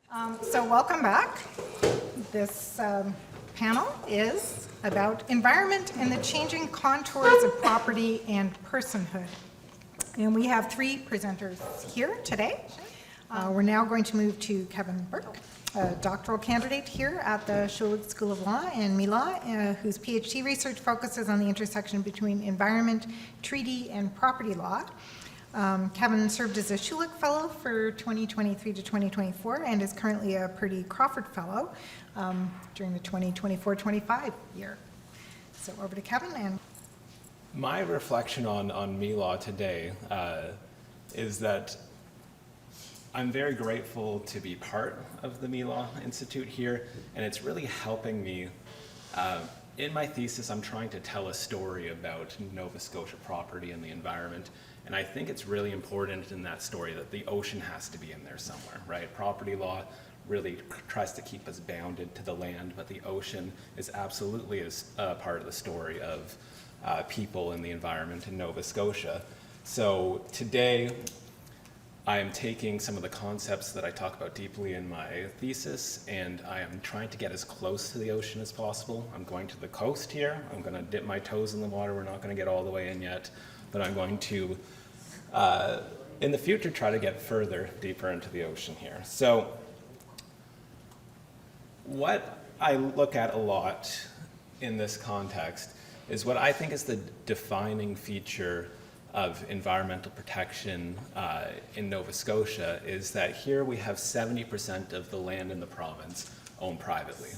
So welcome back. This panel is about environment and the changing contours of property and personhood. And we have three presenters here today. We're now going to move to Kevin Berk, a doctoral candidate here at the Schulich School of Law and MELAW, whose PhD research focuses on the intersection between environment, treaty, and property law. Kevin served as a Schulich Fellow for 2023 to 2024 and is currently a Purdy Crawford Fellow during the 2024-25 year. So over to Kevin. And my reflection on MELAW today is that I'm very grateful to be part of the MELAW Institute here, and it's really helping me. In my thesis, I'm trying to tell a story about Nova Scotia property and the environment, and I think it's really important in that story that the ocean has to be in there somewhere, right? Property law really tries to keep us bounded to the land, but the ocean is absolutely a part of the story of people and the environment in Nova Scotia. So today, I am taking some of the concepts that I talk about deeply in my thesis, and I am trying to get as close to the ocean as possible. I'm going to the coast here. I'm going to dip my toes in the water. We're not going to get all the way in yet, but I'm going to, in the future, try to get further, deeper into the ocean here. So what I look at a lot in this context is what I think is the defining feature of environmental protection in Nova Scotia is that here we have 70% of the land in the province owned privately.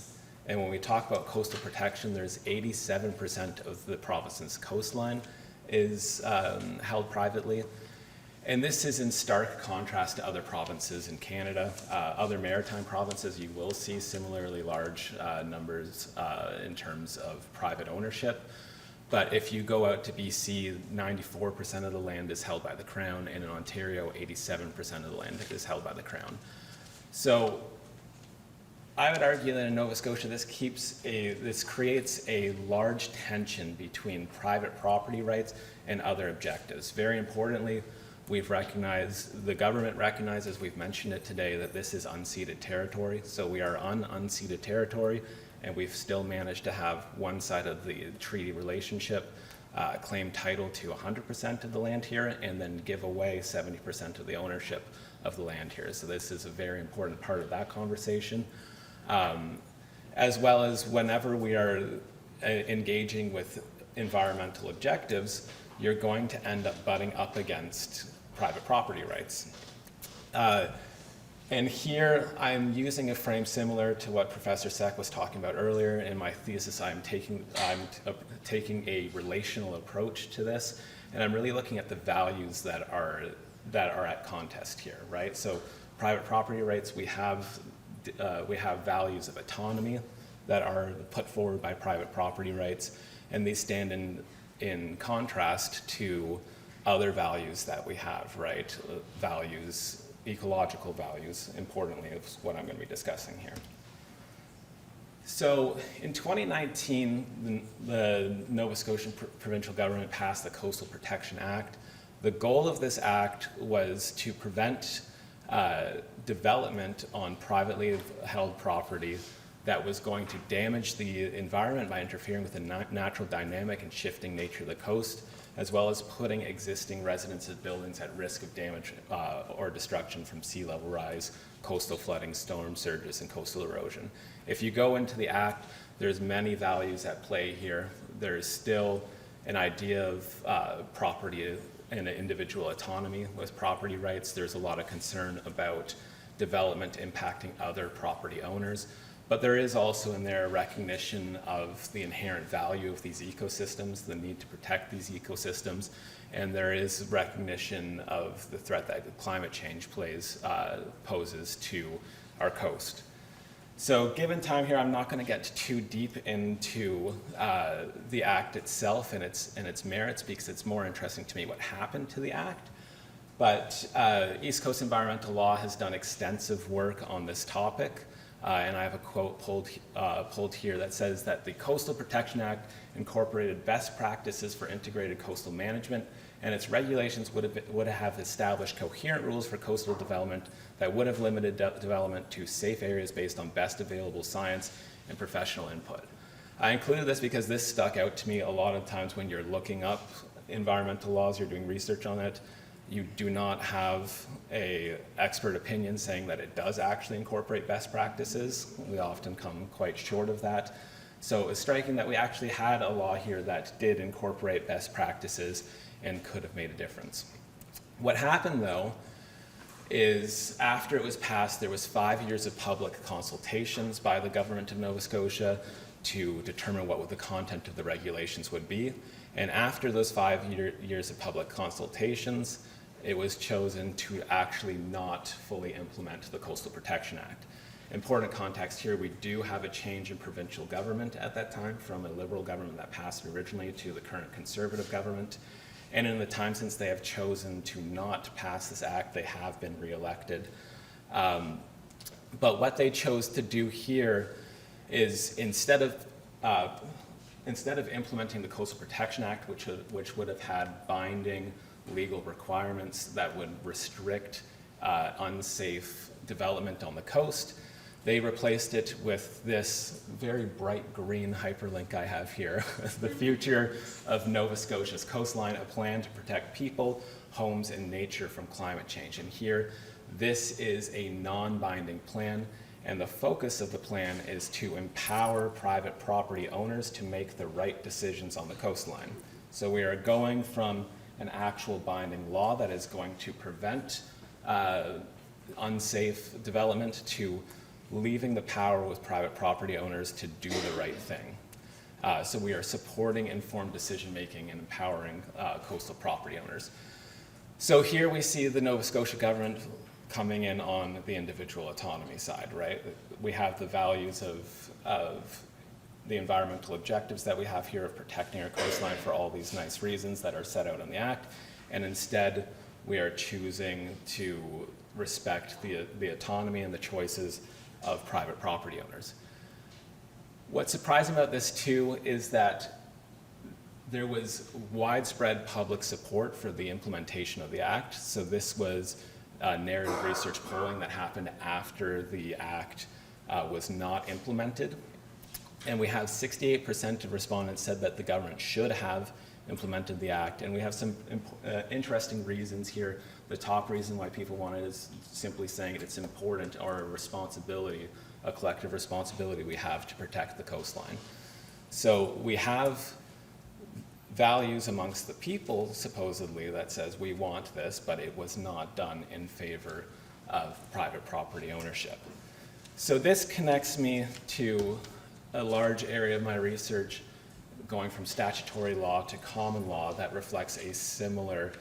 And when we talk about coastal protection, there's 87% of the province's coastline is held privately. And this is in stark contrast to other provinces in Canada. Other maritime provinces, you will see similarly large numbers in terms of private ownership. But if you go out to BC, 94% of the land is held by the Crown, and in Ontario, 87% of the land is held by the Crown. So I would argue that in Nova Scotia, this creates a large tension between private property rights and other objectives. Very importantly, the government recognizes, we've mentioned it today, that this is unceded territory. So we are on unceded territory, and we've still managed to have one side of the treaty relationship claim title to 100% of the land here and then give away 70% of the ownership of the land here. So this is a very important part of that conversation. As well as whenever we are engaging with environmental objectives, you're going to end up butting up against private property rights. And here I'm using a frame similar to what Professor Seck was talking about earlier. In my thesis, I'm taking a relational approach to this, and I'm really looking at the values that are at contest here, right? So private property rights, we have values of autonomy that are put forward by private property rights, and these stand in contrast to other values that we have, right? Ecological values, importantly, is what I'm going to be discussing here. So in 2019, the Nova Scotian provincial government passed the Coastal Protection Act. The goal of this act was to prevent development on privately held property that was going to damage the environment by interfering with the natural dynamic and shifting nature of the coast, as well as putting existing residences buildings at risk of damage or destruction from sea level rise, coastal flooding, storm surges, and coastal erosion. If you go into the act, there's many values at play here. There's still an idea of property and individual autonomy with property rights. There's a lot of concern about development impacting other property owners. But there is also in there recognition of the inherent value of these ecosystems, the need to protect these ecosystems, and there is recognition of the threat that climate change poses to our coast. So given time here, I'm not going to get too deep into the act itself and its merits, because it's more interesting to me what happened to the act. But East Coast Environmental Law has done extensive work on this topic. And I have a quote pulled here that says that the Coastal Protection Act incorporated best practices for integrated coastal management, and its regulations would have established coherent rules for coastal development that would have limited development to safe areas based on best available science and professional input. I included this because this stuck out to me a lot of times when you're looking up environmental laws, you're doing research on it. You do not have an expert opinion saying that it does actually incorporate best practices. We often come quite short of that. So it was striking that we actually had a law here that did incorporate best practices and could have made a difference. What happened, though, is after it was passed, there was 5 years of public consultations by the government of Nova Scotia to determine what the content of the regulations would be. And after those 5 years of public consultations, it was chosen to actually not fully implement the Coastal Protection Act. Important context here, we do have a change in provincial government at that time from a Liberal government that passed it originally to the current Conservative government. And in the time since they have chosen to not pass this act, they have been re-elected. But what they chose to do here is instead of implementing the Coastal Protection Act, which would have had binding legal requirements that would restrict unsafe development on the coast, they replaced it with this very bright green hyperlink I have here, the future of Nova Scotia's coastline, a plan to protect people, homes, and nature from climate change. And here, this is a non-binding plan, and the focus of the plan is to empower private property owners to make the right decisions on the coastline. So we are going from an actual binding law that is going to prevent unsafe development to leaving the power with private property owners to do the right thing. So we are supporting informed decision-making and empowering coastal property owners. So here we see the Nova Scotia government coming in on the individual autonomy side, right? We have the values of the environmental objectives that we have here of protecting our coastline for all these nice reasons that are set out in the Act, and instead we are choosing to respect the autonomy and the choices of private property owners. What's surprising about this too is that there was widespread public support for the implementation of the Act. So this was narrative research polling that happened after the Act was not implemented. And we have 68% of respondents said that the government should have implemented the Act. And we have some interesting reasons here. The top reason why people want it is simply saying it's important, or a responsibility, a collective responsibility we have to protect the coastline. So we have values amongst the people, supposedly, that says we want this, but it was not done in favor of private property ownership. So this connects me to a large area of my research going from statutory law to common law that reflects a similar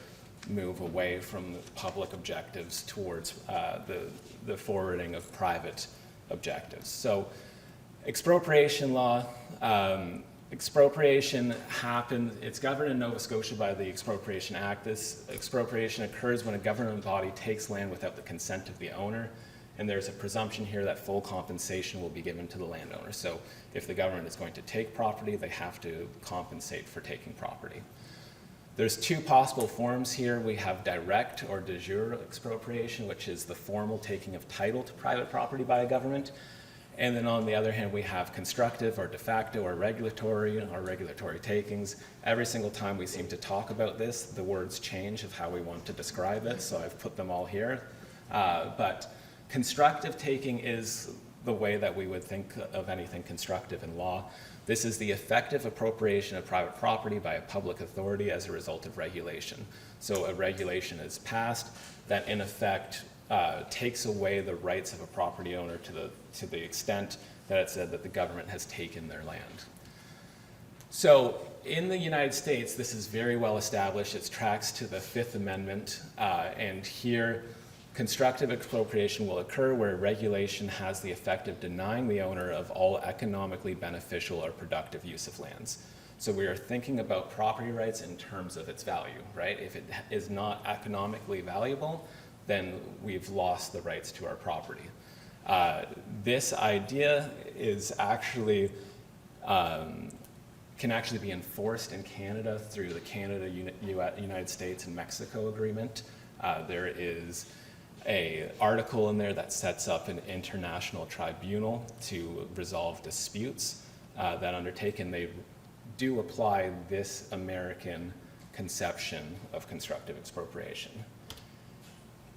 move away from the public objectives towards the forwarding of private objectives. So expropriation law, expropriation happened, it's governed in Nova Scotia by the Expropriation Act. This expropriation occurs when a government body takes land without the consent of the owner, and there's a presumption here that full compensation will be given to the landowner. So if the government is going to take property, they have to compensate for taking property. There's two possible forms here. We have direct or de jure expropriation, which is the formal taking of title to private property by a government. And then on the other hand, we have constructive or de facto or regulatory takings. Every single time we seem to talk about this, the words change of how we want to describe it, so I've put them all here. But constructive taking is the way that we would think of anything constructive in law. This is the effective appropriation of private property by a public authority as a result of regulation. So a regulation is passed that in effect takes away the rights of a property owner to the extent that it said that the government has taken their land. So in the United States, this is very well established. It tracks to the Fifth Amendment, and here constructive expropriation will occur where regulation has the effect of denying the owner of all economically beneficial or productive use of lands. So we are thinking about property rights in terms of its value, right? If it is not economically valuable, then we've lost the rights to our property. This idea is actually can actually be enforced in Canada through the United States and Mexico agreement. There is an article in there that sets up an international tribunal to resolve disputes that undertake, and they do apply this American conception of constructive expropriation.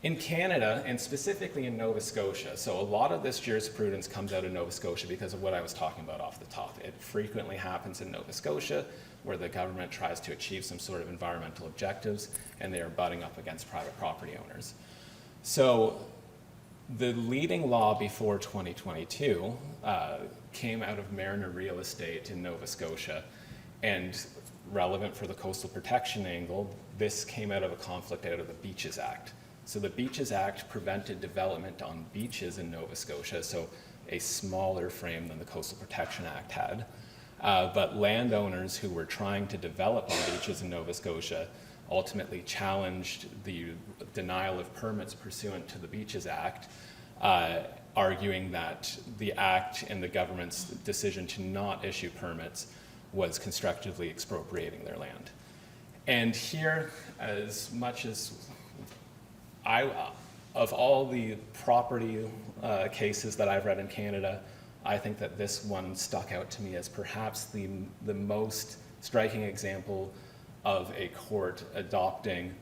In Canada, and specifically in Nova Scotia, so a lot of this jurisprudence comes out of Nova Scotia because of what I was talking about off the top. It frequently happens in Nova Scotia where the government tries to achieve some sort of environmental objectives and they are butting up against private property owners. So the leading law before 2022 came out of Mariner Real Estate in Nova Scotia, and relevant for the coastal protection angle, this came out of a conflict out of the Beaches Act. So the Beaches Act prevented development on beaches in Nova Scotia, so a smaller frame than the Coastal Protection Act had. But landowners who were trying to develop on beaches in Nova Scotia ultimately challenged the denial of permits pursuant to the Beaches Act, arguing that the act and the government's decision to not issue permits was constructively expropriating their land. And here, as much as of all the property cases that I've read in Canada, I think that this one stuck out to me as perhaps the most striking example of a court adopting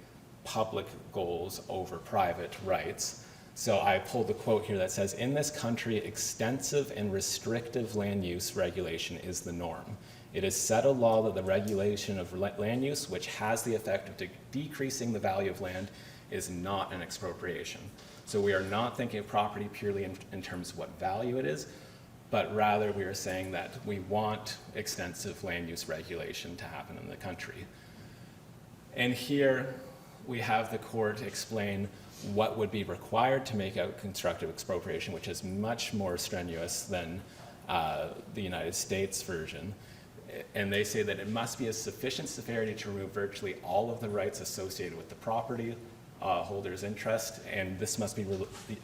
public goals over private rights. So I pulled a quote here that says, "In this country, extensive and restrictive land use regulation is the norm. It is settled law that the regulation of land use, which has the effect of decreasing the value of land, is not an expropriation." So we are not thinking of property purely in terms of what value it is, but rather we are saying that we want extensive land use regulation to happen in the country. And here we have the court explain what would be required to make out constructive expropriation, which is much more strenuous than the United States version. And they say that it must be a sufficient severity to remove virtually all of the rights associated with the property holder's interest, and this must be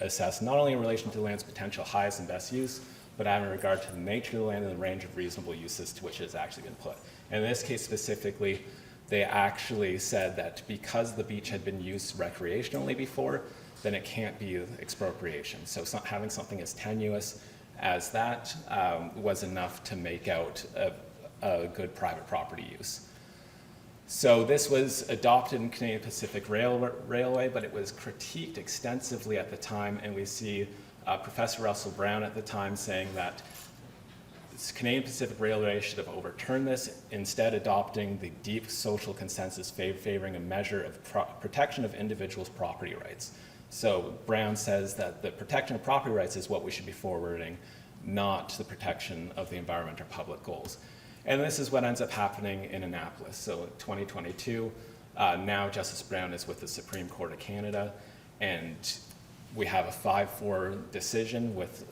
assessed not only in relation to the land's potential highest and best use, but having regard to the nature of the land and the range of reasonable uses to which it has actually been put. And in this case specifically, they actually said that because the beach had been used recreationally before, then it can't be expropriation. So having something as tenuous as that was enough to make out a good private property use. So this was adopted in Canadian Pacific Railway, but it was critiqued extensively at the time, and we see Professor Russell Brown at the time saying that Canadian Pacific Railway should have overturned this, instead adopting the deep social consensus favoring a measure of protection of individuals' property rights. So Brown says that the protection of property rights is what we should be forwarding, not the protection of the environment or public goals. And this is what ends up happening in Annapolis. So in 2022, now Justice Brown is with the Supreme Court of Canada, and we have a 5-4 decision with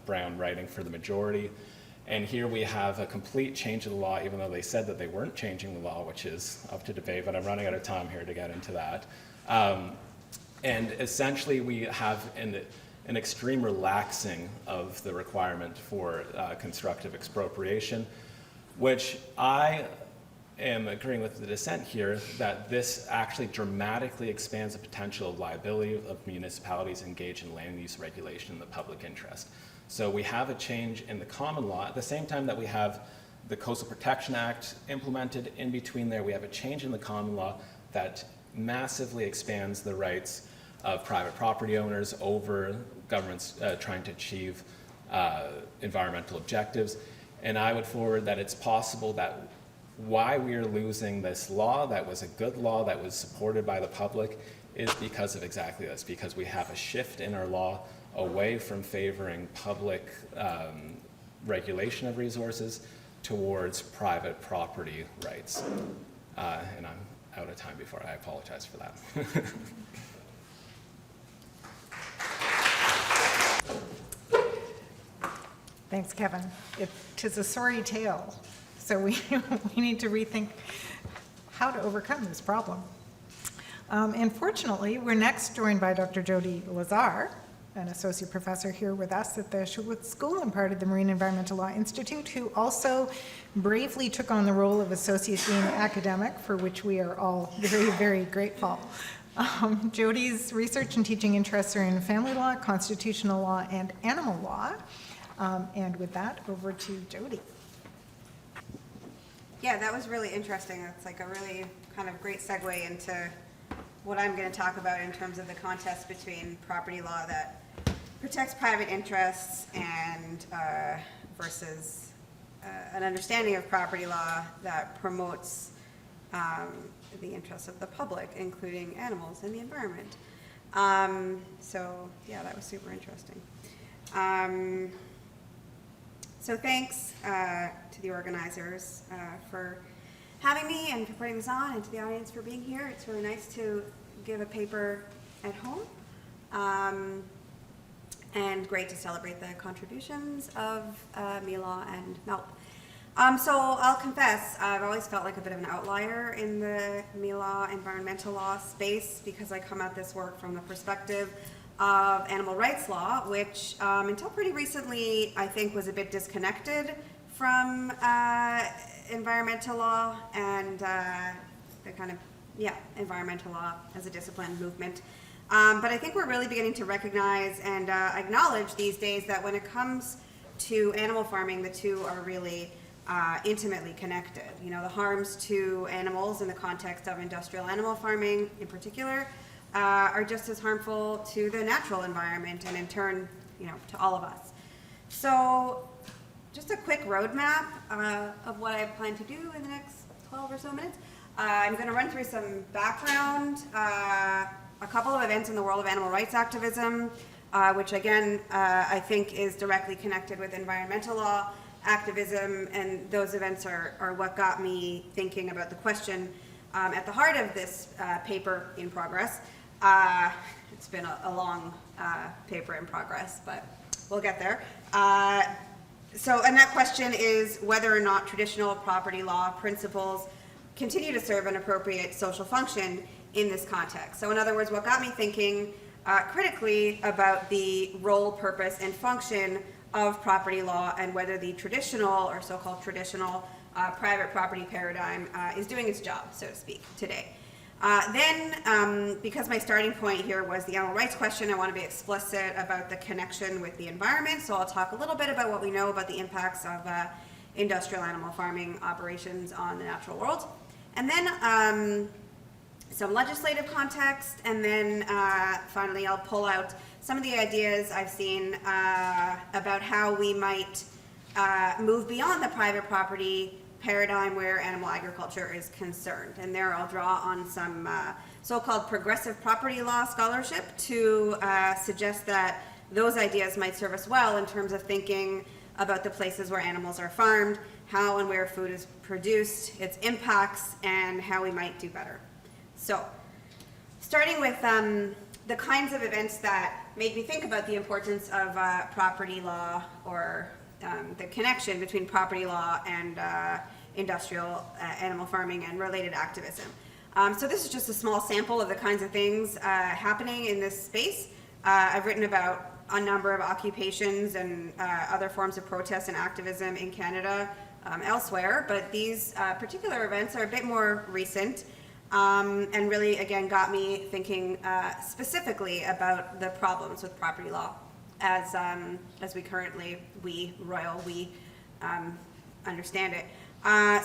Brown writing for the majority. And here we have a complete change of the law, even though they said that they weren't changing the law, which is up to debate, but I'm running out of time here to get into that. And essentially we have an extreme relaxing of the requirement for constructive expropriation, which I am agreeing with the dissent here, that this actually dramatically expands the potential of liability of municipalities engaged in land use regulation in the public interest. So we have a change in the common law at the same time that we have the Coastal Protection Act implemented. In between there, we have a change in the common law that massively expands the rights of private property owners over governments trying to achieve environmental objectives. And I would forward that it's possible that why we are losing this law that was a good law that was supported by the public is because of exactly this, because we have a shift in our law away from favoring public regulation of resources towards private property rights. And I'm out of time before I apologize for that. Thanks, Kevin. It is a sorry tale, so we need to rethink how to overcome this problem. And fortunately, we're next joined by Dr. Jodi Lazare, an associate professor here with us at the Schulich School and part of the Marine Environmental Law Institute, who also bravely took on the role of Associate Dean Academic, for which we are all very, very grateful. Jodi's research and teaching interests are in family law, constitutional law, and animal law. And with that, over to Jodi. Yeah, that was really interesting. That's like a really kind of great segue into what I'm going to talk about in terms of the contest between property law that protects private interests and versus an understanding of property law that promotes the interests of the public, including animals and the environment. So yeah, that was super interesting. So thanks to the organizers for having me and for putting this on, and to the audience for being here. It's really nice to give a paper at home, and great to celebrate the contributions of MELAW and MELAW. So I'll confess, I've always felt like a bit of an outlier in the MELAW environmental law space because I come at this work from the perspective of animal rights law, which until pretty recently I think was a bit disconnected from environmental law and the kind of, environmental law as a discipline movement. But I think we're really beginning to recognize and acknowledge these days that when it comes to animal farming, the two are really intimately connected. You know, the harms to animals in the context of industrial animal farming in particular are just as harmful to the natural environment and in turn, to all of us. So just a quick roadmap of what I plan to do in the next 12 or so minutes. I'm going to run through some background, a couple of events in the world of animal rights activism, which again, I think is directly connected with environmental law activism, and those events are what got me thinking about the question at the heart of this paper in progress. It's been a long paper in progress, but we'll get there. And that question is whether or not traditional property law principles continue to serve an appropriate social function in this context. So in other words, what got me thinking critically about the role, purpose, and function of property law and whether the traditional or so-called traditional private property paradigm is doing its job, so to speak, today. Then, because my starting point here was the animal rights question, I want to be explicit about the connection with the environment, so I'll talk a little bit about what we know about the impacts of industrial animal farming operations on the natural world. And then some legislative context, and then finally I'll pull out some of the ideas I've seen about how we might move beyond the private property paradigm where animal agriculture is concerned. And there I'll draw on some so-called progressive property law scholarship to suggest that those ideas might serve us well in terms of thinking about the places where animals are farmed, how and where food is produced, its impacts, and how we might do better. So, starting with the kinds of events that made me think about the importance of property law, or the connection between property law and industrial animal farming and related activism. So this is just a small sample of the kinds of things happening in this space. I've written about a number of occupations and other forms of protest and activism in Canada elsewhere, but these particular events are a bit more recent and really, again, got me thinking specifically about the problems with property law as we currently, we understand it.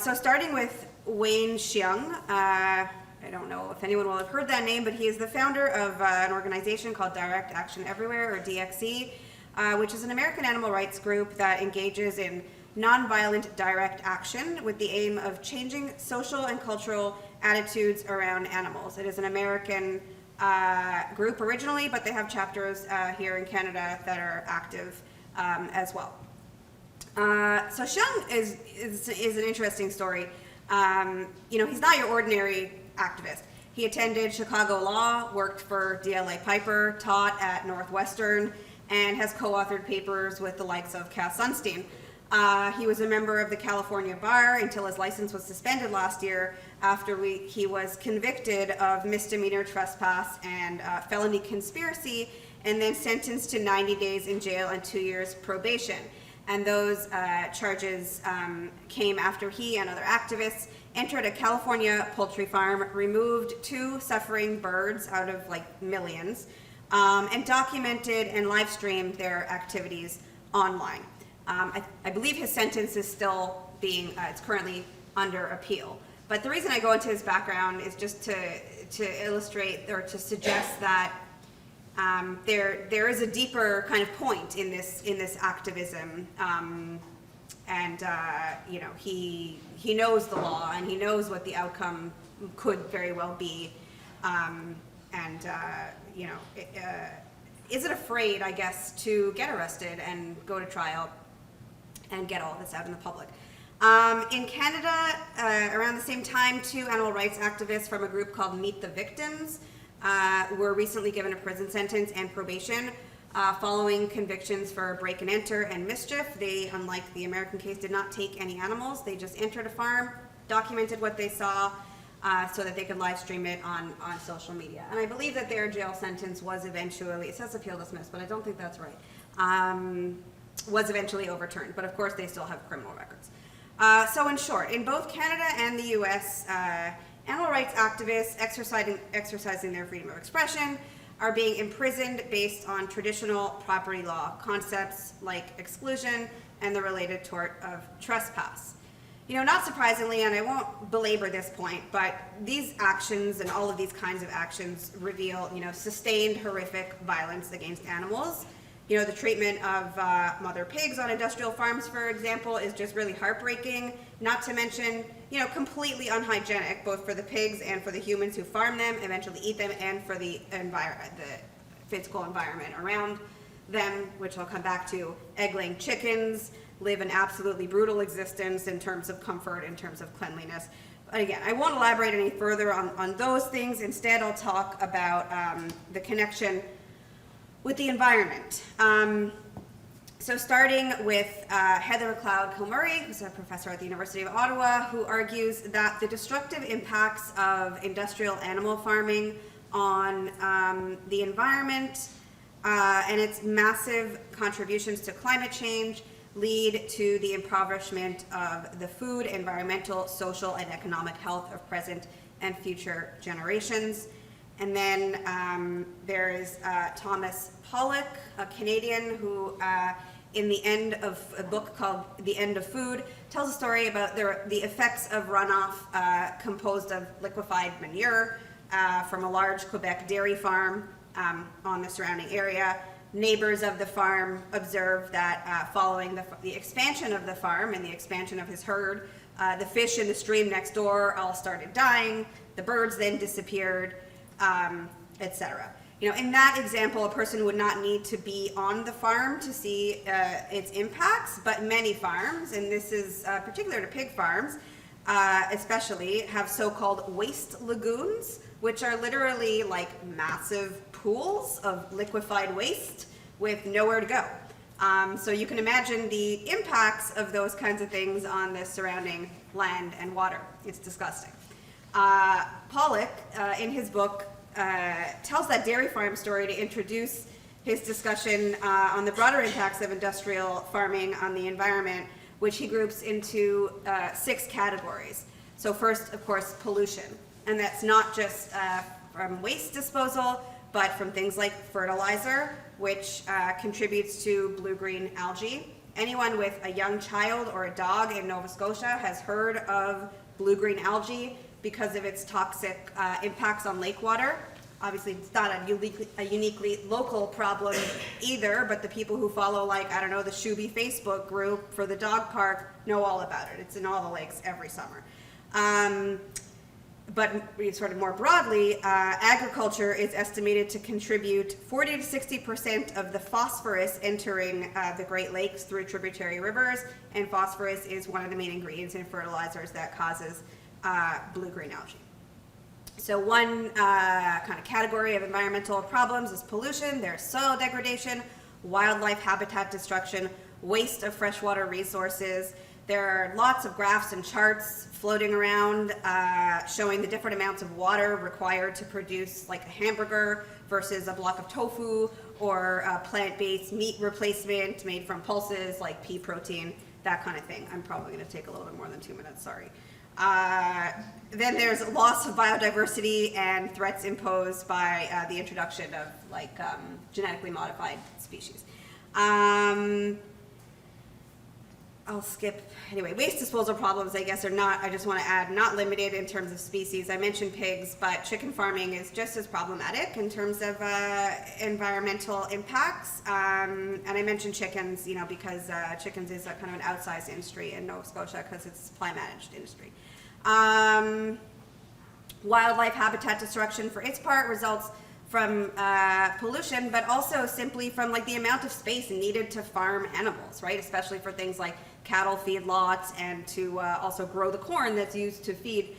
So starting with Wayne Xiong, I don't know if anyone will have heard that name, but he is the founder of an organization called Direct Action Everywhere, or DXE, which is an American animal rights group that engages in nonviolent direct action with the aim of changing social and cultural attitudes around animals. It is an American group originally, but they have chapters here in Canada that are active as well. So Xiong is an interesting story. He's not your ordinary activist. He attended Chicago Law, worked for DLA Piper, taught at Northwestern, and has co-authored papers with the likes of Cass Sunstein. He was a member of the California Bar until his license was suspended last year, after he was convicted of misdemeanor trespass and felony conspiracy, and then sentenced to 90 days in jail and 2 years probation. And those charges came after he and other activists entered a California poultry farm, removed 2 suffering birds out of like millions, and documented and live streamed their activities online. I believe his sentence is still being, it's currently under appeal. But the reason I go into his background is just to illustrate or to suggest that there is a deeper kind of point in this activism, and you know, he knows the law and he knows what the outcome could very well be, and you know, isn't afraid, I guess, to get arrested and go to trial and get all of this out in the public. In Canada, around the same time, 2 animal rights activists from a group called Meet the Victims were recently given a prison sentence and probation following convictions for break and enter and mischief. They, unlike the American case, did not take any animals. They just entered a farm, documented what they saw, so that they could live stream it on social media. And I believe that their jail sentence was eventually, it says appeal dismissed, but I don't think that's right, was eventually overturned. But of course, they still have criminal records. So in short, in both Canada and the US, animal rights activists exercising their freedom of expression are being imprisoned based on traditional property law concepts like exclusion and the related tort of trespass. You know, not surprisingly, and I won't belabor this point, but these actions and all of these kinds of actions reveal, you know, sustained horrific violence against animals. You know, the treatment of mother pigs on industrial farms, for example, is just really heartbreaking, not to mention, you know, completely unhygienic, both for the pigs and for the humans who farm them, eventually eat them, and for the physical environment around them, which I'll come back to. Egg-laying chickens live an absolutely brutal existence in terms of comfort, in terms of cleanliness. But again, I won't elaborate any further on those things. Instead, I'll talk about the connection with the environment. So starting with Heather McLeod-Kilmurray, who's a professor at the University of Ottawa, who argues that the destructive impacts of industrial animal farming on the environment and its massive contributions to climate change lead to the impoverishment of the food, environmental, social, and economic health of present and future generations. And then there is Thomas Pollock, a Canadian, who in the end of a book called The End of Food, tells a story about the effects of runoff composed of liquefied manure from a large Quebec dairy farm on the surrounding area. Neighbors of the farm observed that following the expansion of the farm and the expansion of his herd, the fish in the stream next door all started dying, the birds then disappeared, etc. You know, in that example, a person would not need to be on the farm to see its impacts, but many farms, and this is particular to pig farms, especially, have so-called waste lagoons, which are literally like massive pools of liquefied waste with nowhere to go. So you can imagine the impacts of those kinds of things on the surrounding land and water. It's disgusting. Pollock, in his book, tells that dairy farm story to introduce his discussion on the broader impacts of industrial farming on the environment, which he groups into 6 categories. So first, of course, pollution. And that's not just from waste disposal, but from things like fertilizer, which contributes to blue-green algae. Anyone with a young child or a dog in Nova Scotia has heard of blue-green algae because of its toxic impacts on lake water. Obviously, it's not a uniquely local problem either, but the people who follow, like, I don't know, the Shuby Facebook group for the dog park know all about it. It's in all the lakes every summer. But sort of more broadly, agriculture is estimated to contribute 40 to 60% of the phosphorus entering the Great Lakes through tributary rivers, and phosphorus is one of the main ingredients in fertilizers that causes blue-green algae. So one kind of category of environmental problems is pollution. There's soil degradation, wildlife habitat destruction, waste of freshwater resources. There are lots of graphs and charts floating around showing the different amounts of water required to produce like a hamburger versus a block of tofu, or a plant-based meat replacement made from pulses like pea protein, that kind of thing. I'm probably going to take a little bit more than 2 minutes, sorry. Then there's loss of biodiversity and threats imposed by the introduction of like genetically modified species. I'll skip, anyway, waste disposal problems, I guess, are not, I just want to add, not limited in terms of species. I mentioned pigs, but chicken farming is just as problematic in terms of environmental impacts. And I mentioned chickens, you know, because chickens is a kind of an outsized industry in Nova Scotia because it's a supply managed industry. Wildlife habitat destruction for its part results from pollution, but also simply from like the amount of space needed to farm animals, right? Especially for things like cattle feedlots and to also grow the corn that's used to feed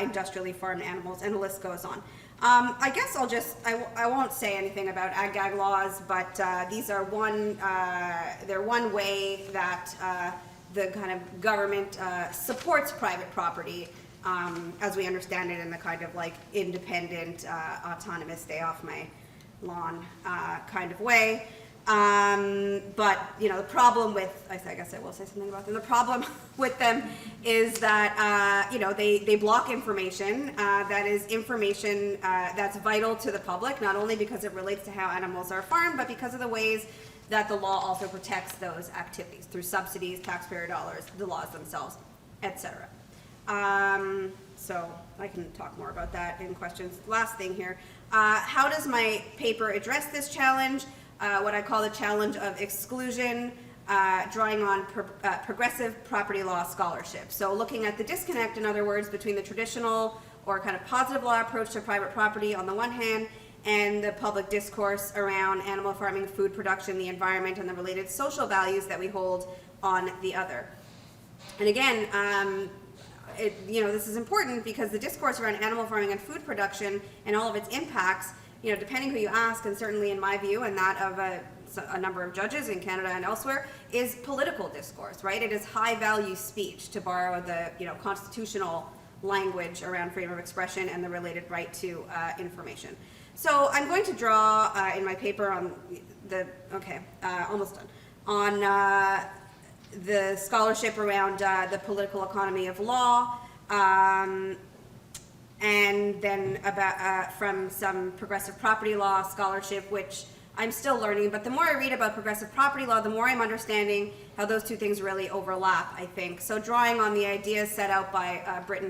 industrially farmed animals, and the list goes on. I guess I'll just, I won't say anything about ag-gag laws, but these are they're one way that the kind of government supports private property as we understand it in the kind of like independent, autonomous, stay off my lawn kind of way. But, you know, the problem with, I guess I will say something about them. The problem with them is that, you know, they block information that is information that's vital to the public, not only because it relates to how animals are farmed, but because of the ways that the law also protects those activities through subsidies, taxpayer dollars, the laws themselves, etc. So I can talk more about that in questions. Last thing here, how does my paper address this challenge? What I call the challenge of exclusion, drawing on progressive property law scholarship. So looking at the disconnect, in other words, between the traditional or kind of positive law approach to private property on the one hand, and the public discourse around animal farming, food production, the environment, and the related social values that we hold on the other. And again, you know, this is important because the discourse around animal farming and food production and all of its impacts, you know, depending who you ask, and certainly in my view and that of a number of judges in Canada and elsewhere, is political discourse, right? It is high value speech, to borrow the, you know, constitutional language around freedom of expression and the related right to information. So I'm going to draw in my paper on the, almost done, on the scholarship around the political economy of law, and then about from some progressive property law scholarship, which I'm still learning, but the more I read about progressive property law, the more I'm understanding how those two things really overlap, I think. So drawing on the ideas set out by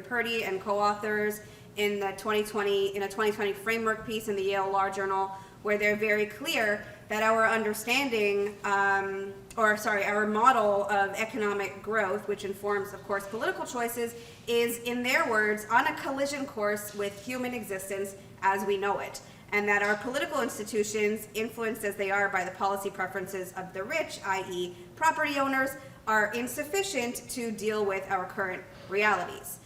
Purdy and co-authors in the 2020 framework piece in the Yale Law Journal, where they're very clear that our understanding, our model of economic growth, which informs, of course, political choices, is, in their words, on a collision course with human existence as we know it. And that our political institutions, influenced as they are by the policy preferences of the rich, i.e. property owners, are insufficient to deal with our current realities.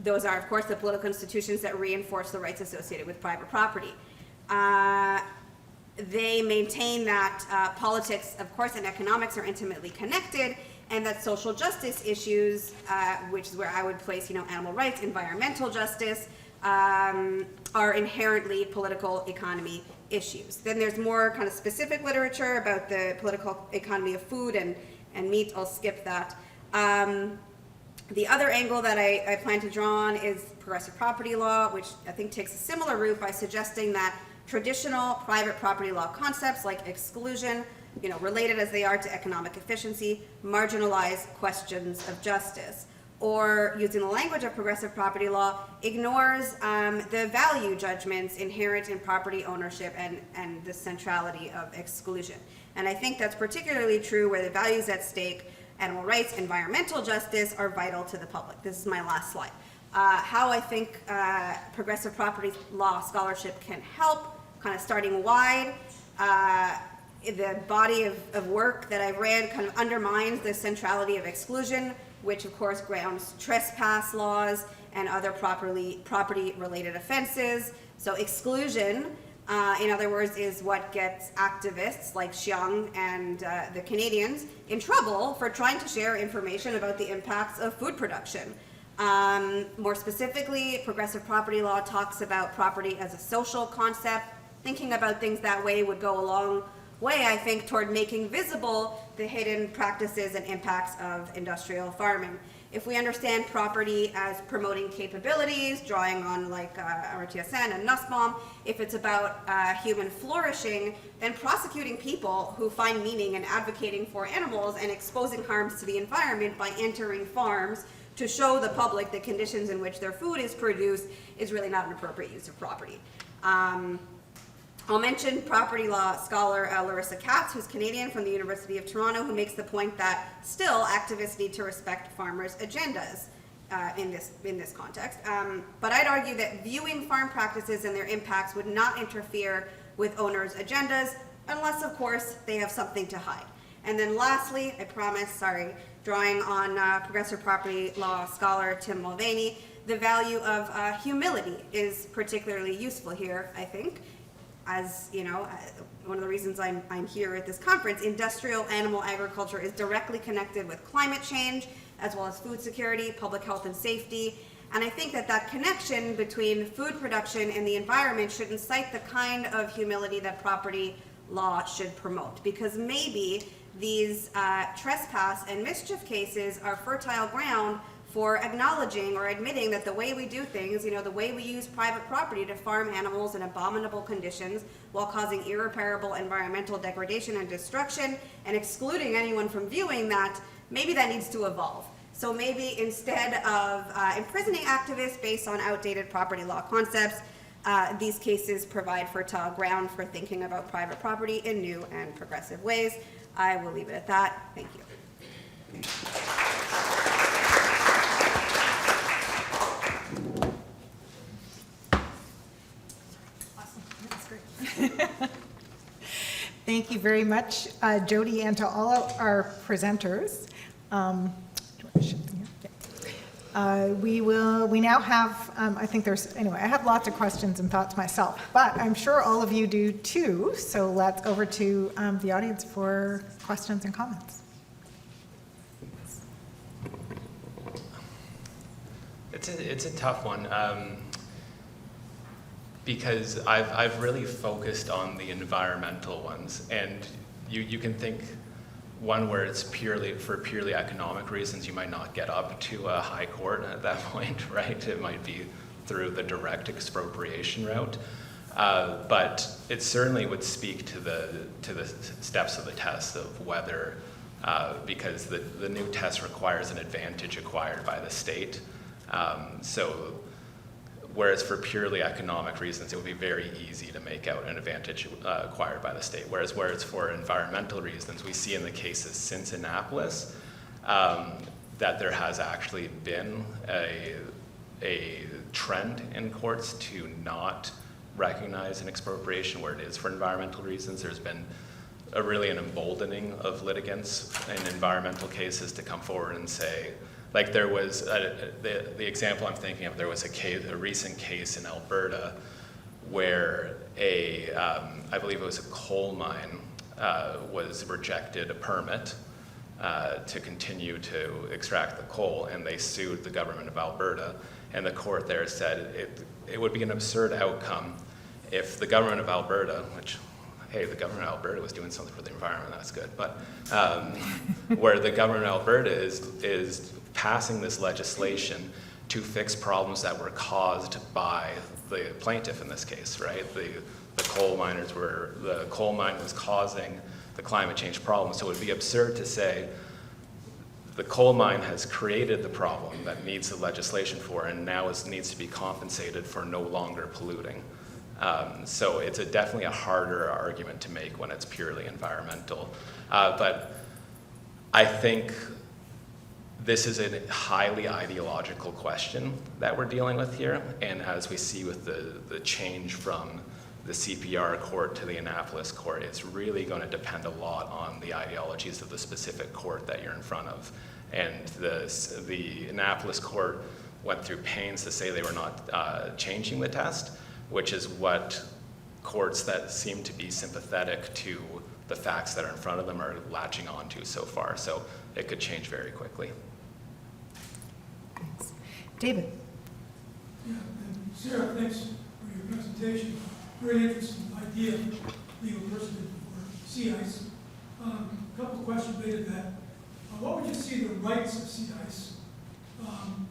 Those are, of course, the political institutions that reinforce the rights associated with private property. They maintain that politics, of course, and economics are intimately connected, and that social justice issues, which is where I would place, you know, animal rights, environmental justice, are inherently political economy issues. Then there's more kind of specific literature about the political economy of food and meat. I'll skip that. The other angle that I plan to draw on is progressive property law, which I think takes a similar route by suggesting that traditional private property law concepts like exclusion, you know, related as they are to economic efficiency, marginalize questions of justice. Or, using the language of progressive property law, ignores the value judgments inherent in property ownership and the centrality of exclusion. And I think that's particularly true where the values at stake, animal rights, environmental justice, are vital to the public. This is my last slide. How I think progressive property law scholarship can help, kind of starting wide. The body of work that I've read kind of undermines the centrality of exclusion, which of course grounds trespass laws and other property-related offenses. So exclusion In other words, is what gets activists like Xiong and the Canadians in trouble for trying to share information about the impacts of food production. More specifically, progressive property law talks about property as a social concept. Thinking about things that way would go a long way, I think, toward making visible the hidden practices and impacts of industrial farming. If we understand property as promoting capabilities, drawing on like Amartya Sen and Nussbaum, if it's about human flourishing, then prosecuting people who find meaning in advocating for animals and exposing harms to the environment by entering farms to show the public the conditions in which their food is produced is really not an appropriate use of property. I'll mention property law scholar Larissa Katz, who's Canadian from the University of Toronto, who makes the point that still activists need to respect farmers' agendas in this context. But I'd argue that viewing farm practices and their impacts would not interfere with owners' agendas, unless, of course, they have something to hide. And then lastly, I promise, drawing on progressive property law scholar Tim Mulvaney, the value of humility is particularly useful here, I think. As you know, one of the reasons I'm here at this conference, industrial animal agriculture is directly connected with climate change, as well as food security, public health and safety. And I think that connection between food production and the environment should incite the kind of humility that property law should promote. Because maybe these trespass and mischief cases are fertile ground for acknowledging or admitting that the way we do things, the way we use private property to farm animals in abominable conditions while causing irreparable environmental degradation and destruction and excluding anyone from viewing that, maybe that needs to evolve. So maybe instead of imprisoning activists based on outdated property law concepts, these cases provide fertile ground for thinking about private property in new and progressive ways. I will leave it at that. Thank you. Thank you very much, Jodi, and to all of our presenters. We now have, I have lots of questions and thoughts myself, but I'm sure all of you do too, so let's over to the audience for questions and comments. It's a tough one. Because I've really focused on the environmental ones, and you can think one where it's for purely economic reasons, you might not get up to a high court at that point, right? It might be through the direct expropriation route, but it certainly would speak to the steps of the test of whether, because the new test requires an advantage acquired by the state, so. Whereas for purely economic reasons, it would be very easy to make out an advantage acquired by the state. Whereas where it's for environmental reasons, we see in the cases since Annapolis that there has actually been a trend in courts to not recognize an expropriation where it is for environmental reasons. There's been an emboldening of litigants in environmental cases to come forward and say, like there was, the example I'm thinking of, there was a recent case in Alberta where I believe it was a coal mine was rejected a permit to continue to extract the coal, and they sued the government of Alberta, and the court there said it would be an absurd outcome if the government of Alberta, which, hey, the government of Alberta was doing something for the environment, that's good, but where the government of Alberta is passing this legislation to fix problems that were caused by the plaintiff in this case, right? The coal mine was causing the climate change problem. So it would be absurd to say the coal mine has created the problem that needs the legislation for, and now needs to be compensated for no longer polluting. So it's definitely a harder argument to make when it's purely environmental. But I think this is a highly ideological question that we're dealing with here, and as we see with the change from the CPR court to the Annapolis court, it's really going to depend a lot on the ideologies of the specific court that you're in front of. And the Annapolis court went through pains to say they were not changing the test, which is what courts that seem to be sympathetic to the facts that are in front of them are latching onto so far. So it could change very quickly. Thanks. David? Yeah, and Sara, thanks for your presentation. Very interesting idea of legal personhood for sea ice. A couple of questions related to that. What would you see the rights of sea ice?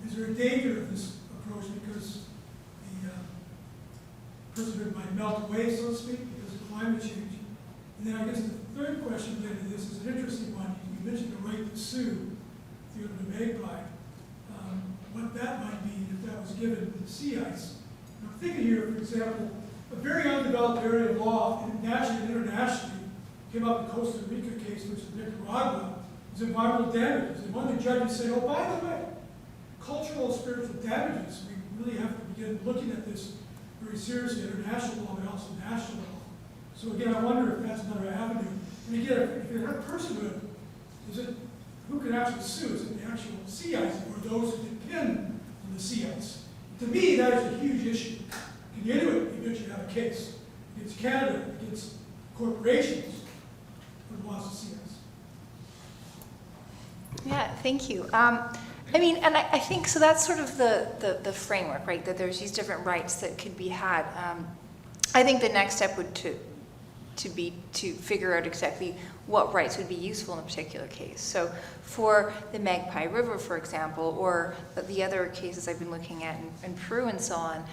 Is there a danger of this approach because the personhood might melt away, so to speak, because of climate change? And then I guess the third question related to this is an interesting one. You mentioned the right to sue through the magpie. What that might mean if that was given to the sea ice. And I'm thinking here, for example, a very undeveloped area of law, nationally and internationally, came up in the Costa Rica case, which is Nicaragua, is environmental damages. And one of the judges said, oh, by the way, cultural and spiritual damages, we really have to begin looking at this very seriously, international law, but also national law. So again, I wonder if that's another avenue. And again, if you have personhood, is it, who can actually sue? Is it the actual sea ice or those who depend on the sea ice? To me, that is a huge issue. Can you eventually have a case against Canada, against corporations for the loss of sea ice? Yeah, thank you. I mean, and I think, so that's sort of the framework, right, that there's these different rights that could be had. I think the next step would be to figure out exactly what rights would be useful in a particular case. So for the Magpie River, for example, or the other cases I've been looking at in Peru and so on,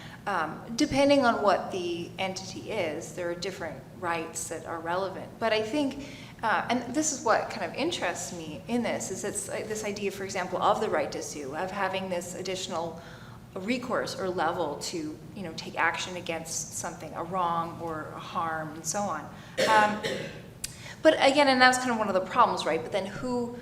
depending on what the entity is, there are different rights that are relevant. But I think, and this is what kind of interests me in this, is it's this idea, for example, of the right to sue, of having this additional recourse or level to, take action against something, a wrong or a harm and so on. But again, and that's kind of one of the problems, right? But then who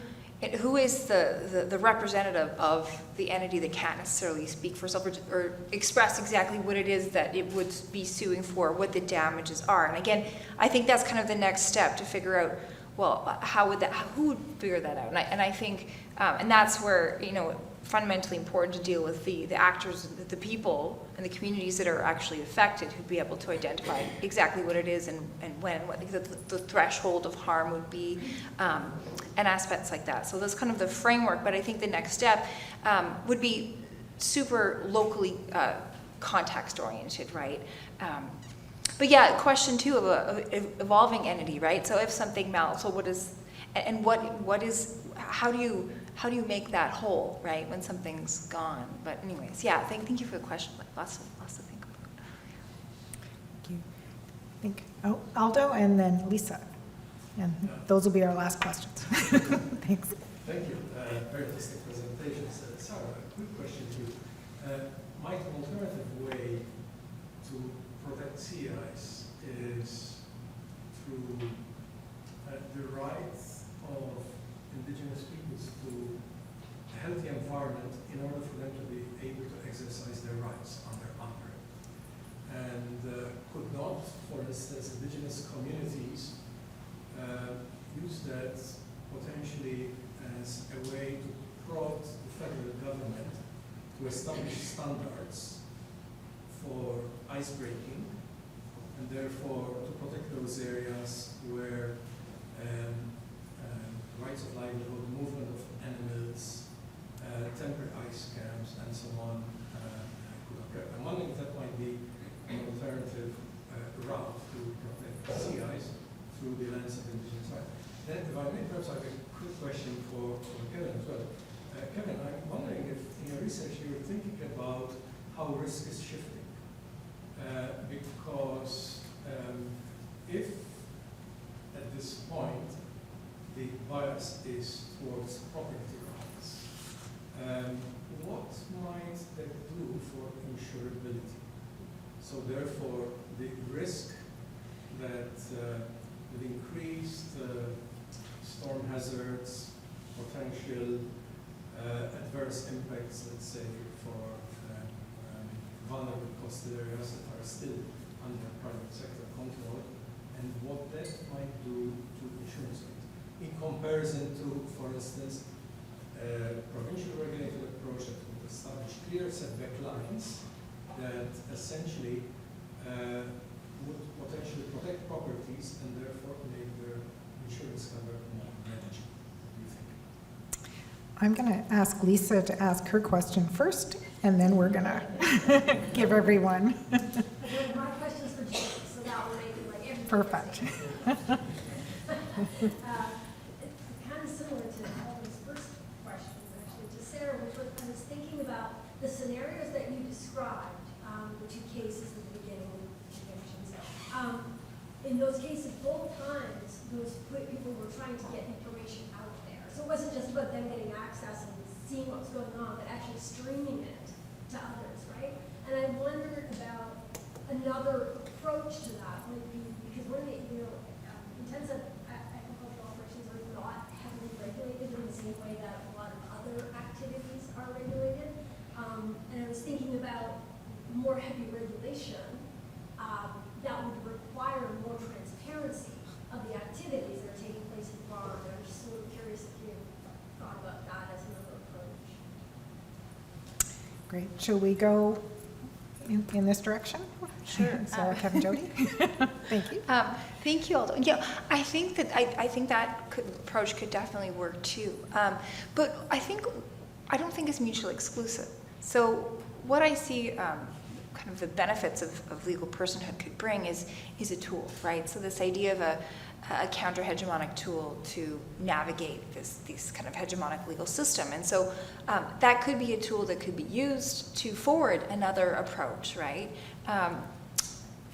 is the representative of the entity that can't necessarily speak for itself or express exactly what it is that it would be suing for, what the damages are? And again, I think that's kind of the next step to figure out, well, who would figure that out? And I think, and that's where, fundamentally important to deal with the actors, the people, and the communities that are actually affected, who'd be able to identify exactly what it is and when, and what the threshold of harm would be, and aspects like that. So that's kind of the framework, but I think the next step would be super locally context-oriented, right? But yeah, question two of a evolving entity, right? So if something melts, well, what is, and what is, how do you make that whole, right, when something's gone? But anyways, yeah, thank you for the question. Lots to think about. Thank you. Aldo and then Lisa. And those will be our last questions. Thanks. Thank you. Very interesting presentations. Sara, a quick question to you. Might an alternative way to protect sea ice is through the rights of indigenous peoples to a healthy environment in order for them to be able to exercise their rights under it. And could not, for instance, indigenous communities use that potentially as a way to prod the federal government to establish standards for ice breaking, and therefore to protect those areas where rights of livelihood, movement of animals, temporary ice camps, and so on could occur. I'm wondering if that might be an alternative route to protect sea ice through the lens of indigenous rights. Then, if I may, perhaps I have a quick question for Kevin as well. Kevin, I'm wondering if in your research you're thinking about how risk is shifting. Because if at this point the bias is towards property rights, what might that do for insurability? So therefore, the risk that with increased storm hazards, potential adverse impacts, let's say, for vulnerable coastal areas that are still under private sector control, and what that might do to insurance rates. In comparison to, for instance, a provincial regulated approach that would establish clear setback lines that essentially would potentially I'm going to ask Lisa to ask her question first, and then we're going to give everyone. My question's for Jodi, so that will make it like everything. Perfect. Kind of similar to Alden's first question, actually, to Sara, which was, I was thinking about the scenarios that you described, the two cases at the beginning of convictions. In those cases, both times, those people were trying to get information out there. So it wasn't just about them getting access and seeing what was going on, but actually streaming it to others, right? And I wondered about another approach to that, would be, because one of the, intensive agricultural operations are not heavily regulated in the same way that a lot of other activities are regulated. And I was thinking about more heavy regulation that would require more transparency of the activities that are taking place in farm. And I'm just sort of curious if you thought about that as another approach. Great. Shall we go in this direction? Sure. Sarah, Kevin, Jodi? Thank you. Thank you, Aldo. Yeah, I think that approach could definitely work too. But I don't think it's mutually exclusive. So what I see kind of the benefits of legal personhood could bring is a tool, right? So this idea of a counter-hegemonic tool to navigate this kind of hegemonic legal system. And so that could be a tool that could be used to forward another approach, right?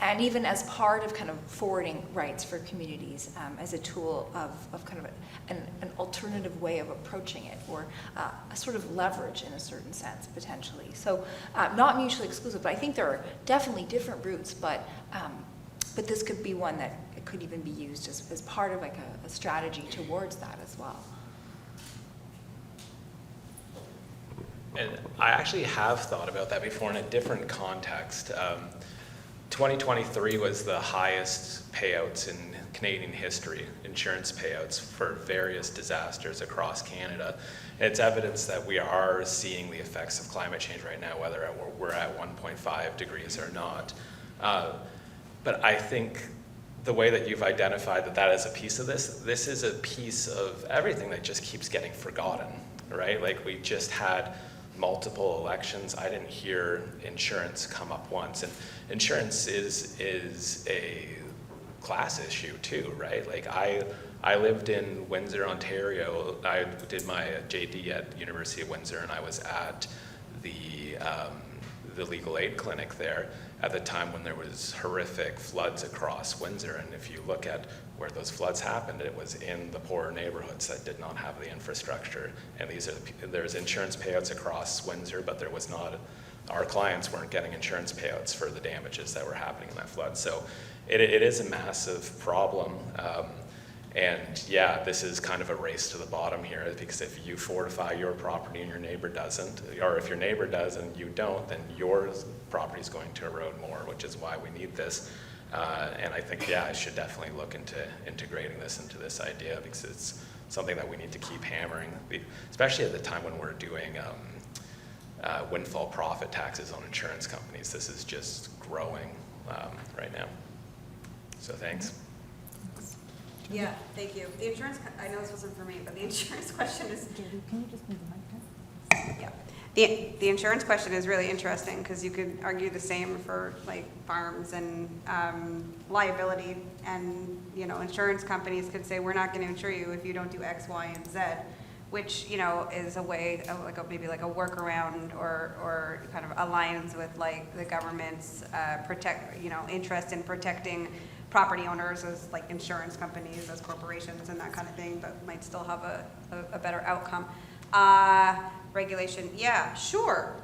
And even as part of kind of forwarding rights for communities as a tool of kind of an alternative way of approaching it, or a sort of leverage in a certain sense, potentially. So not mutually exclusive, but I think there are definitely different routes, but this could be one that could even be used as part of like a strategy towards that as well. And I actually have thought about that before in a different context. 2023 was the highest payouts in Canadian history, insurance payouts for various disasters across Canada. And it's evidence that we are seeing the effects of climate change right now, whether we're at 1.5 degrees or not. But I think the way that you've identified that is a piece of this is a piece of everything that just keeps getting forgotten, right? Like we just had multiple elections. I didn't hear insurance come up once. And insurance is a class issue too, right? Like I lived in Windsor, Ontario. I did my JD at University of Windsor, and I was at the legal aid clinic there at the time when there was horrific floods across Windsor. And if you look at where those floods happened, it was in the poorer neighborhoods that did not have the infrastructure. And there's insurance payouts across Windsor, but there was not, our clients weren't getting insurance payouts for the damages that were happening in that flood. So it is a massive problem. And yeah, this is kind of a race to the bottom here, because if you fortify your property and your neighbor doesn't, or if your neighbor does and you don't, then your property is going to erode more, which is why we need this. And I think, yeah, I should definitely look into integrating this into this idea, because it's something that we need to keep hammering, especially at the time when we're doing windfall profit taxes on insurance companies. This is just growing right now. So thanks. Yeah, thank you. The insurance, I know this wasn't for me, but the insurance question is, Jodi, can you just move the mic down? yeah. The insurance question is really interesting, because you could argue the same for like farms and liability, and insurance companies could say, we're not going to insure you if you don't do X, Y, and Z, which is a way of maybe like a workaround or kind of aligns with like the government's interest in protecting property owners as like insurance companies, as corporations and that kind of thing, but might still have a better outcome. Regulation, yeah, sure.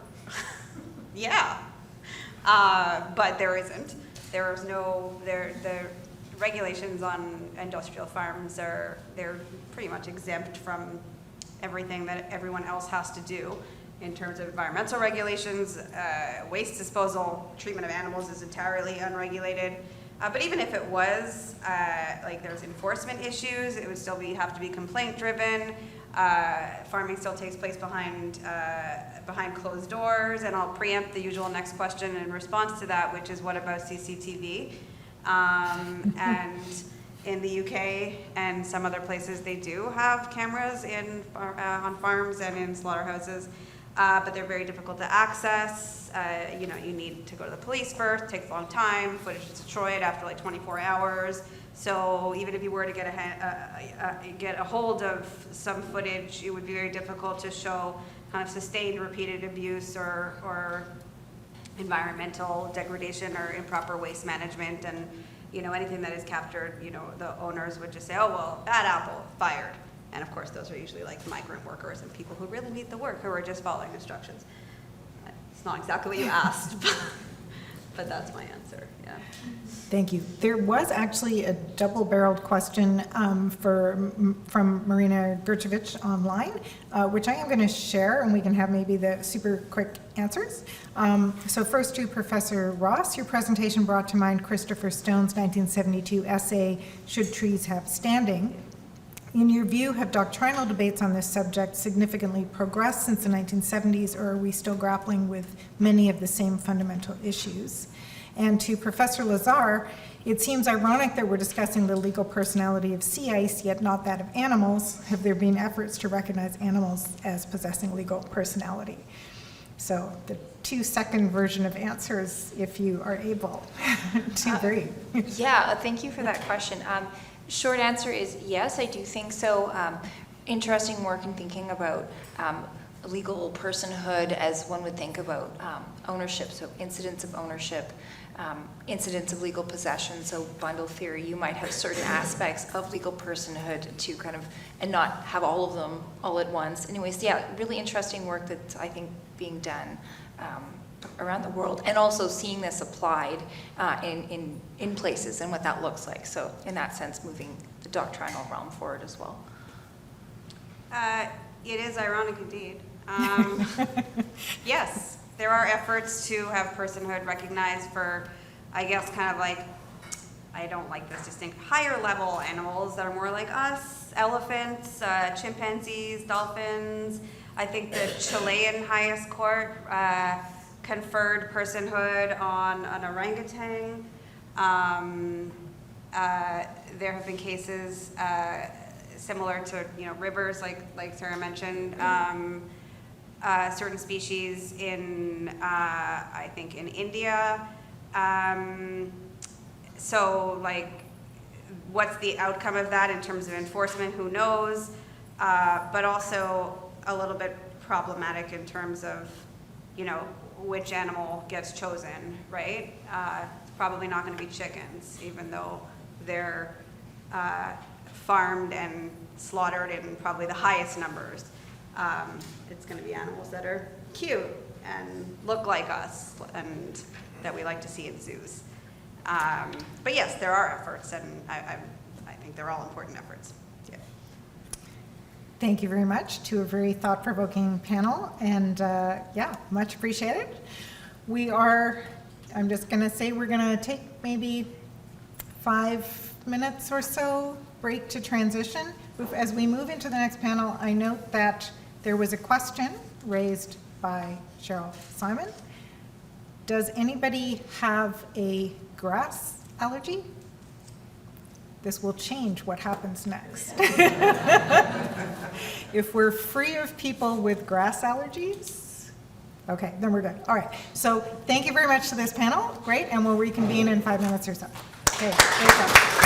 Yeah. But there isn't. The regulations on industrial farms they're pretty much exempt from everything that everyone else has to do in terms of environmental regulations. Waste disposal, treatment of animals is entirely unregulated. But even if it was, there's enforcement issues, it would still have to be complaint driven. Farming still takes place behind closed doors, and I'll preempt the usual next question in response to that, which is what about CCTV? And in the UK and some other places, they do have cameras on farms and in slaughterhouses, but they're very difficult to access. You know, you need to go to the police first, takes a long time, footage is destroyed after like 24 hours. So even if you were to get a hold of some footage, it would be very difficult to show kind of sustained repeated abuse or environmental degradation or improper waste management. And you know, anything that is captured, you know, the owners would just say, oh, well, bad apple, fired. And of course, those are usually like migrant workers and people who really need the work, who are just following instructions. It's not exactly what you asked, but that's my answer, yeah. Thank you. There was actually a double-barreled question from Marina Gerchevich online, which I am going to share, and we can have maybe the super quick answers. So first to Professor Ross, your presentation brought to mind Christopher Stone's 1972 essay, Should Trees Have Standing? In your view, have doctrinal debates on this subject significantly progressed since the 1970s, or are we still grappling with many of the same fundamental issues? And to Professor Lazare, it seems ironic that we're discussing the legal personality of sea ice, yet not that of animals. Have there been efforts to recognize animals as possessing legal personality? So the 2-second version of answers, if you are able to agree. Yeah, thank you for that question. Short answer is yes, I do think so. Interesting work in thinking about legal personhood as one would think about ownership, so incidents of ownership, incidents of legal possession, so bundle theory. You might have certain aspects of legal personhood to kind of, and not have all of them all at once. Anyways, yeah, really interesting work that's, I think, being done around the world, and also seeing this applied in places and what that looks like. So in that sense, moving the doctrinal realm forward as well. It is ironic indeed. Yes, there are efforts to have personhood recognized for, I guess, kind of like, I don't like this distinct, higher level animals that are more like us, elephants, chimpanzees, dolphins. I think the Chilean highest court conferred personhood on an orangutan. There have been cases similar to, you know, rivers, like Sara mentioned. Certain species in, I think, in India. So, like, what's the outcome of that in terms of enforcement? Who knows? But also a little bit problematic in terms of, you know, which animal gets chosen, right? It's probably not going to be chickens, even though they're farmed and slaughtered in probably the highest numbers. It's going to be animals that are cute and look like us and that we like to see in zoos. But yes, there are efforts, and I think they're all important efforts. Yeah. Thank you very much to a very thought-provoking panel, and yeah, much appreciated. I'm just going to say we're going to take maybe 5 minutes or so break to transition. As we move into the next panel, I note that there was a question raised by Cheryl Simon. Does anybody have a grass allergy? This will change what happens next. If we're free of people with grass allergies, okay, then we're good. All right, so thank you very much to this panel. Great, and we'll reconvene in 5 minutes or so. Okay, thanks.